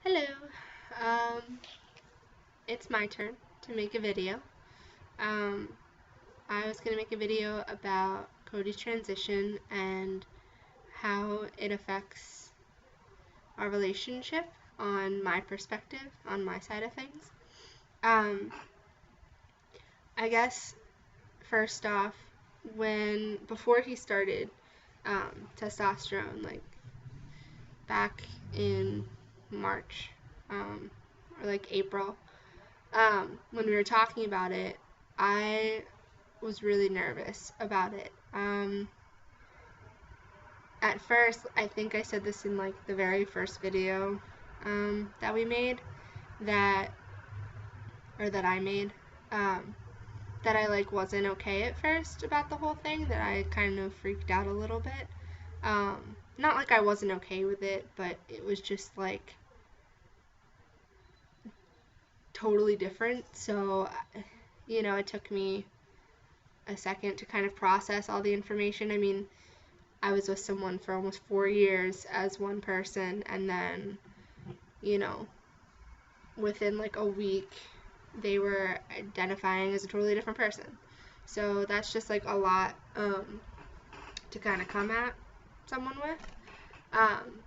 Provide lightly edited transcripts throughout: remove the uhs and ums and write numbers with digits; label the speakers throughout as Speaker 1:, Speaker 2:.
Speaker 1: Hello. Um, it's my turn to make a video. Um, I was going to make a video about Cody's transition and how it affects our relationship on my perspective, on my side of things. Um, I guess first off, before he started testosterone, like back in March, or like April, when we were talking about it, I was really nervous about it. At first, I think I said this in like the very first video that we made, that that I made, um, that I like wasn't okay at first about the whole thing. That I kind of freaked out a little bit. Not like I wasn't okay with it, but it was just like totally different. So, it took me a second to kind of process all the information. I mean, I was with someone for almost 4 years as one person, and then, you know, within like a week, they were identifying as a totally different person. So that's just like a lot to kind of come at someone with. Um,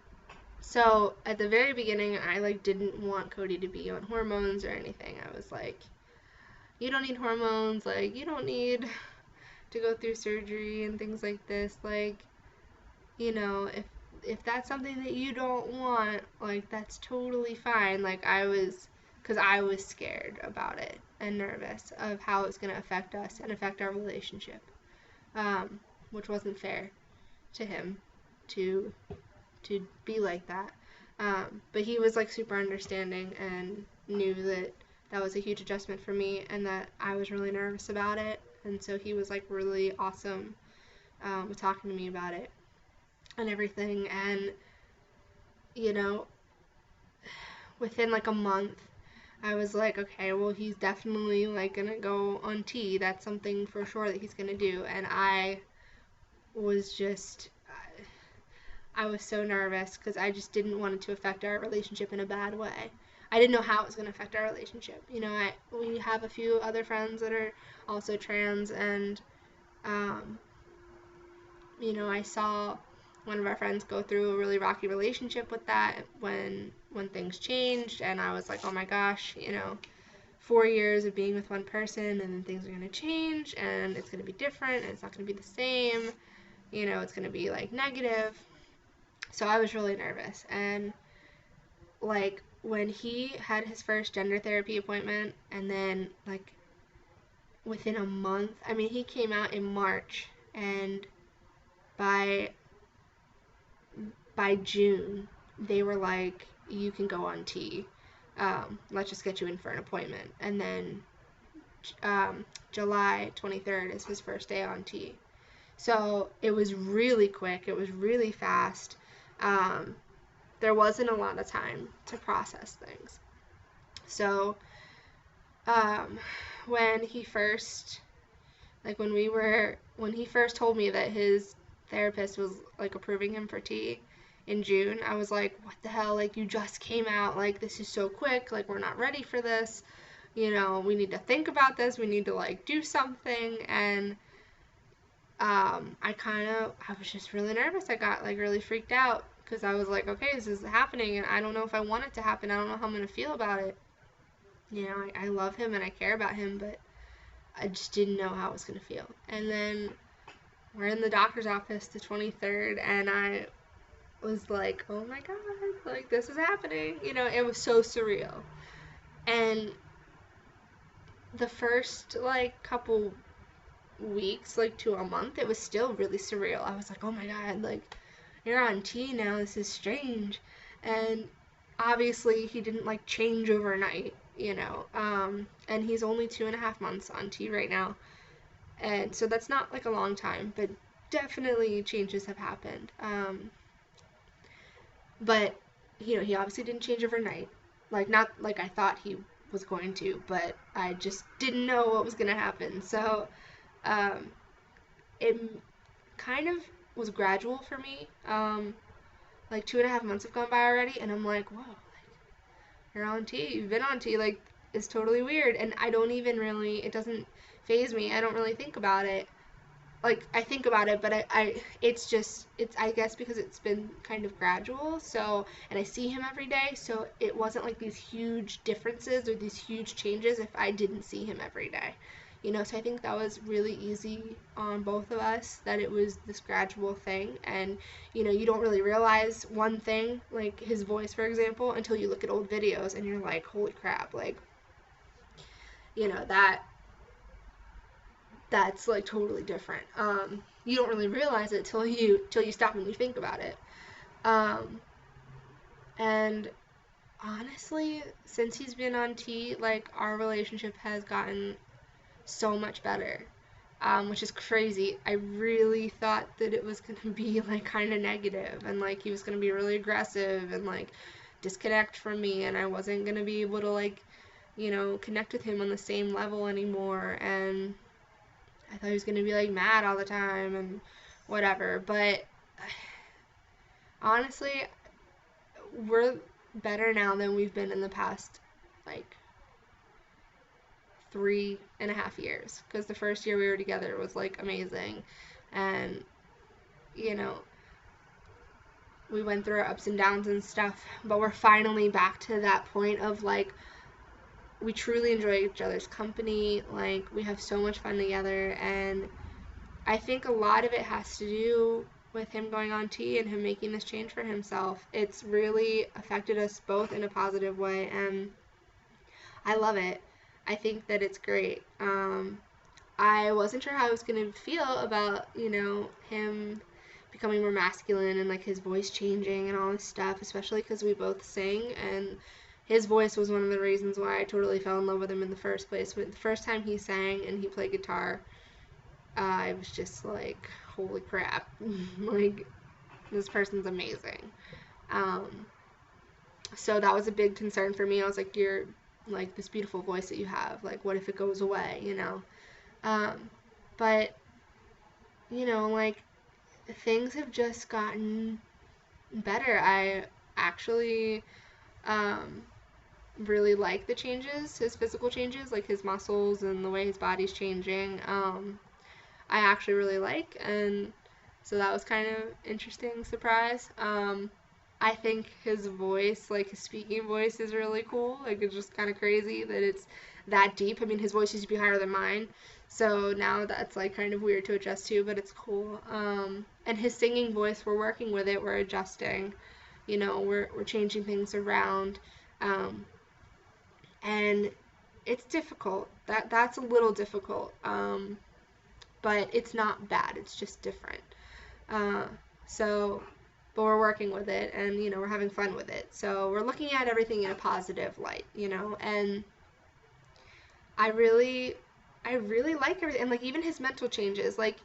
Speaker 1: so at the very beginning, I like didn't want Cody to be on hormones or anything. I was like, you don't need hormones, like you don't need to go through surgery and things like this. Like, if that's something that you don't want, like that's totally fine. Like cuz I was scared about it and nervous of how it's going to affect us and affect our relationship. Which wasn't fair to him to be like that. But he was like super understanding and knew that that was a huge adjustment for me and that I was really nervous about it. And so he was like really awesome with talking to me about it and everything. And, you know, within like a month, I was like, okay, well, he's definitely like gonna go on T. That's something for sure that he's gonna do. And was just, I was so nervous because I just didn't want it to affect our relationship in a bad way. I didn't know how it was going to affect our relationship. We have a few other friends that are also trans, and um, I saw one of our friends go through a really rocky relationship with that when things changed, and I was like, oh my gosh, 4 years of being with one person, and then things are going to change, and it's going to be different, and it's not going to be the same. It's going to be like negative. So I was really nervous, and like when he had his first gender therapy appointment, and then like within a month, I mean, he came out in March, and by June, they were like, you can go on T. Let's just get you in for an appointment. And then July 23rd is his first day on T. So it was really quick. It was really fast. There wasn't a lot of time to process things. So when he first, when he first told me that his therapist was like approving him for T in June, I was like, what the hell? Like, you just came out. Like, this is so quick. Like, we're not ready for this. We need to think about this. We need to like do something. And I was just really nervous. I got like really freaked out because I was like, okay, this is happening, and I don't know if I want it to happen. I don't know how I'm gonna feel about it. I love him and I care about him, but I just didn't know how I was gonna feel. And then we're in the doctor's office the 23rd, and I was like, oh my god, like this is happening. It was so surreal. And the first like couple weeks, like to a month, it was still really surreal. I was like, oh my god, like you're on T now, this is strange. And obviously he didn't like change overnight, and he's only 2.5 months on T right now. And so that's not like a long time, but definitely changes have happened. But he obviously didn't change overnight. Like, not like I thought he was going to, but I just didn't know what was going to happen. So um, it kind of was gradual for me. Like 2.5 months have gone by already, and I'm like, whoa, like you're on T, you've been on T, like, it's totally weird. And I don't even really, it doesn't phase me. I don't really think about it. Like, I think about it, but it's just, it's, I guess because it's been kind of gradual, so, and I see him every day, so it wasn't like these huge differences or these huge changes if I didn't see him every day. So I think that was really easy on both of us, that it was this gradual thing, and, you don't really realize one thing, like his voice, for example, until you look at old videos, and you're like, holy crap, like, that's like totally different. You don't really realize it till you stop and you think about it. Um, and honestly, since he's been on T, like our relationship has gotten so much better, which is crazy. I really thought that it was gonna be like kind of negative, and like he was gonna be really aggressive and like disconnect from me, and I wasn't gonna be able to like connect with him on the same level anymore, and I thought he was gonna be like mad all the time and whatever. But honestly, we're better now than we've been in the past like 3.5 years. Because the first year we were together was like amazing, and you know we went through our ups and downs and stuff. But we're finally back to that point of like we truly enjoy each other's company. Like we have so much fun together, and I think a lot of it has to do with him going on T and him making this change for himself. It's really affected us both in a positive way, and I love it. I think that it's great. I wasn't sure how I was going to feel about, him becoming more masculine and like his voice changing and all this stuff, especially because we both sing, and his voice was one of the reasons why I totally fell in love with him in the first place. But the first time he sang and he played guitar, I was just like, holy crap, like, this person's amazing. Um, so that was a big concern for me. I was like, you're like this beautiful voice that you have. Like, what if it goes away? Um, but, like, things have just gotten better. I actually um, really like the changes, his physical changes, like his muscles and the way his body's changing. I actually really like, and so that was kind of interesting surprise. I think his voice, like his speaking voice, is really cool. Like it's just kind of crazy that it's that deep. I mean, his voice used to be higher than mine, so now that's like kind of weird to adjust to, but it's cool. And his singing voice, we're working with it. We're adjusting. We're changing things around, and it's difficult. That's a little difficult. But it's not bad. It's just different. Uh, so, but we're working with it, and we're having fun with it. So we're looking at everything in a positive light, and I really, I really like everything, and like even his mental changes. Like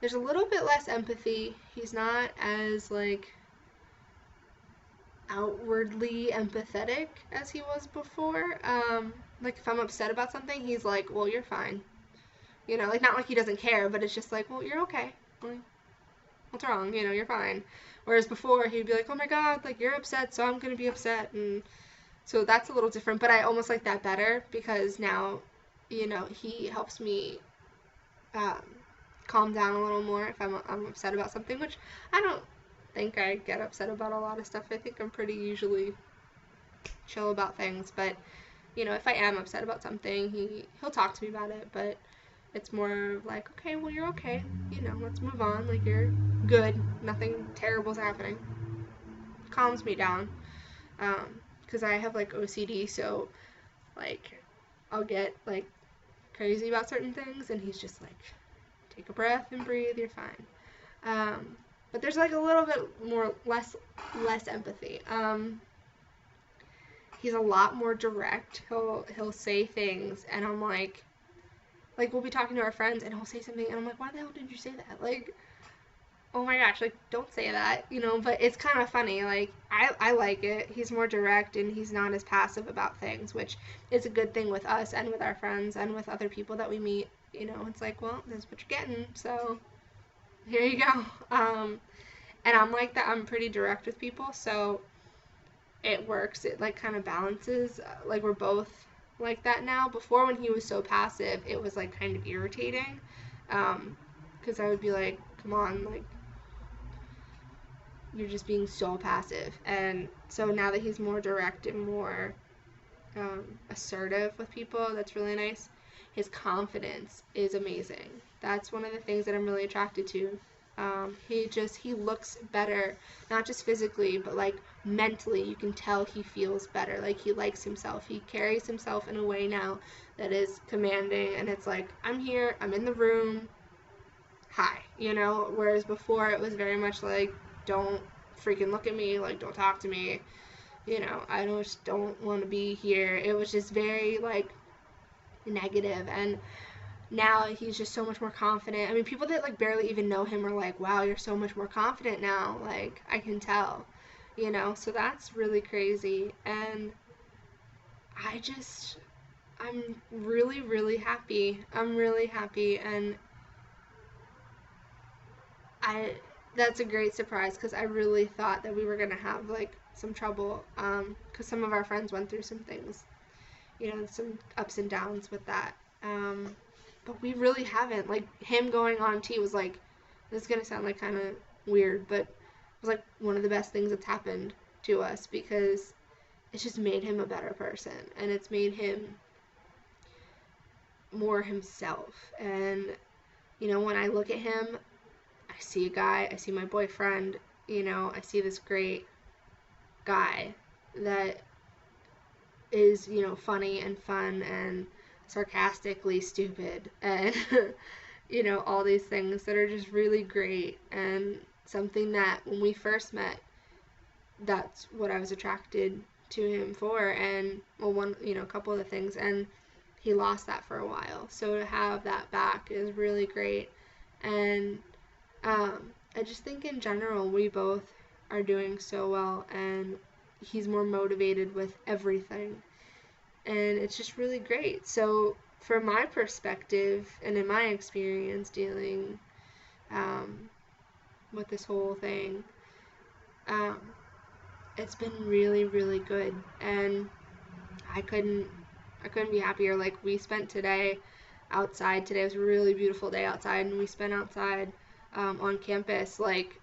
Speaker 1: there's a little bit less empathy. He's not as like outwardly empathetic as he was before. Like if I'm upset about something, he's like, "Well, you're fine." Like not like he doesn't care, but it's just like, well, you're okay. Like, what's wrong? You're fine. Whereas before he'd be like, oh my god, like you're upset, so I'm gonna be upset, and so that's a little different. But I almost like that better because now, he helps me um, calm down a little more if I'm upset about something, which I don't think I get upset about a lot of stuff. I think I'm pretty usually chill about things, but if I am upset about something, he'll talk to me about it, but it's more like, okay, well, you're okay. Let's move on. Like, you're good. Nothing terrible's happening. Calms me down. Because I have, like, OCD, so, like, I'll get, like, crazy about certain things, and he's just like, take a breath and breathe, you're fine. But there's, like, a little bit more, less empathy. He's a lot more direct. He'll say things, and I'm like, we'll be talking to our friends and he'll say something and I'm like, why the hell did you say that? Like, oh my gosh, like, don't say that, but it's kind of funny. Like, I like it. He's more direct and he's not as passive about things, which is a good thing with us and with our friends and with other people that we meet. It's like, well, this is what you're getting, so here you go. And I'm like that. I'm pretty direct with people, so it works. It like kind of balances. Like we're both like that now. Before, when he was so passive, it was like kind of irritating. Because I would be like, come on, like you're just being so passive. And so now that he's more direct and more assertive with people, that's really nice. His confidence is amazing. That's one of the things that I'm really attracted to. He looks better, not just physically, but like mentally. You can tell he feels better. Like he likes himself. He carries himself in a way now that is commanding, and it's like, I'm here, I'm in the room, hi, you know? Whereas before it was very much like, don't freaking look at me, like don't talk to me, you know, I just don't want to be here. It was just very like negative, and now he's just so much more confident. I mean, people that like barely even know him are like, wow, you're so much more confident now, like I can tell, you know. So that's really crazy, and I'm really, really happy. I'm really happy, and I that's a great surprise because I really thought that we were gonna have like some trouble, because some of our friends went through some things, you know, some ups and downs with that. But we really haven't. Like him going on T was like, this is gonna sound like kind of weird, but it was like one of the best things that's happened to us because it's just made him a better person, and it's made him more himself. And you know, when I look at him, I see a guy, I see my boyfriend, you know, I see this great guy that is, you know, funny and fun and sarcastically stupid and you know, all these things that are just really great, and something that when we first met, that's what I was attracted to him for. And well, one, you know, a couple of the things, and he lost that for a while, so to have that back is really great. And I just think in general we both are doing so well, and he's more motivated with everything, and it's just really great. So from my perspective and in my experience dealing with this whole thing, um, it's been really, really good, and I couldn't I couldn't be happier. Like we spent today outside. Today was a really beautiful day outside, and we spent outside on campus, like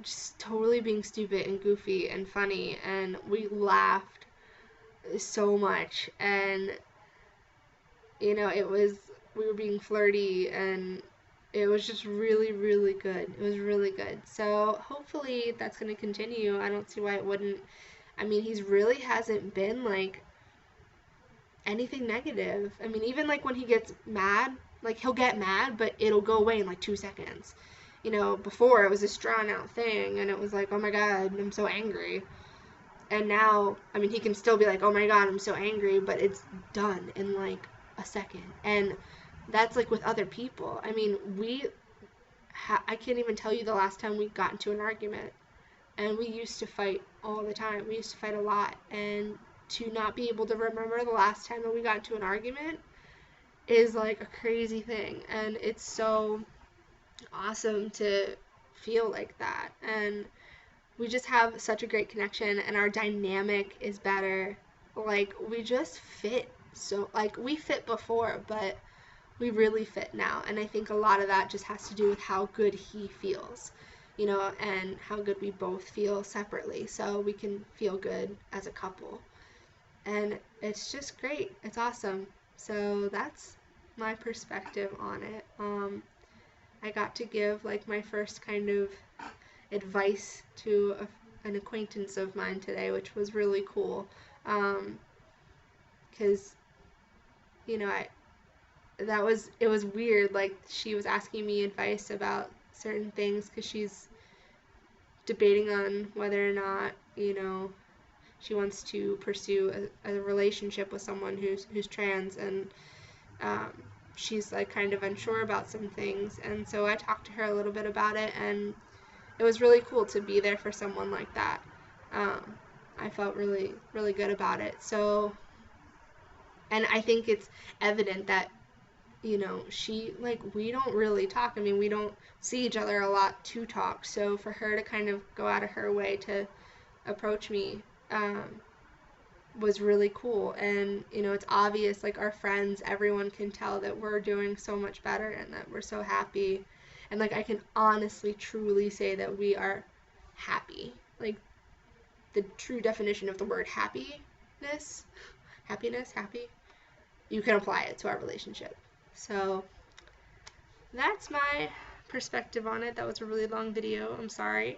Speaker 1: just totally being stupid and goofy and funny, and we laughed so much. And you know, we were being flirty, and it was just really, really good. It was really good. So hopefully that's going to continue. I don't see why it wouldn't. I mean, he's really hasn't been like anything negative. I mean, even like when he gets mad, like he'll get mad, but it'll go away in like 2 seconds. You know, before it was this drawn out thing, and it was like, oh my god, I'm so angry. And now, I mean, he can still be like, oh my god, I'm so angry, but it's done in like a second. And that's like with other people. I mean, I can't even tell you the last time we got into an argument. And we used to fight all the time. We used to fight a lot. And to not be able to remember the last time that we got into an argument is like a crazy thing. And it's so awesome to feel like that. And we just have such a great connection, and our dynamic is better. Like we just fit. So like we fit before, but we really fit now. And I think a lot of that just has to do with how good he feels, you know, and how good we both feel separately, so we can feel good as a couple. And it's just great. It's awesome. So that's my perspective on it. I got to give like my first kind of advice to an acquaintance of mine today, which was really cool. Because you know, it was weird. Like she was asking me advice about certain things because she's debating on whether or not, you know, she wants to pursue a relationship with someone who's trans, and she's like kind of unsure about some things. And so I talked to her a little bit about it, and it was really cool to be there for someone like that. I felt really, really good about it. So, and I think it's evident that, you know, we don't really talk. I mean, we don't see each other a lot to talk. So for her to kind of go out of her way to approach me was really cool. And you know, it's obvious, like our friends, everyone can tell that we're doing so much better and that we're so happy. And like I can honestly truly say that we are happy, like the true definition of the word happiness, happy, you can apply it to our relationship. So that's my perspective on it. That was a really long video, I'm sorry,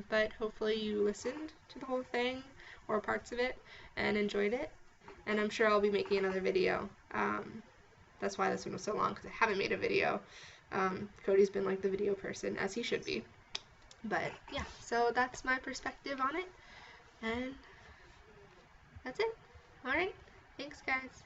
Speaker 1: but hopefully you listened to the whole thing or parts of it and enjoyed it. And I'm sure I'll be making another video. That's why this one was so long, because I haven't made a video. Cody's been like the video person, as he should be. But yeah, so that's my perspective on it, and that's it. Alright, thanks guys.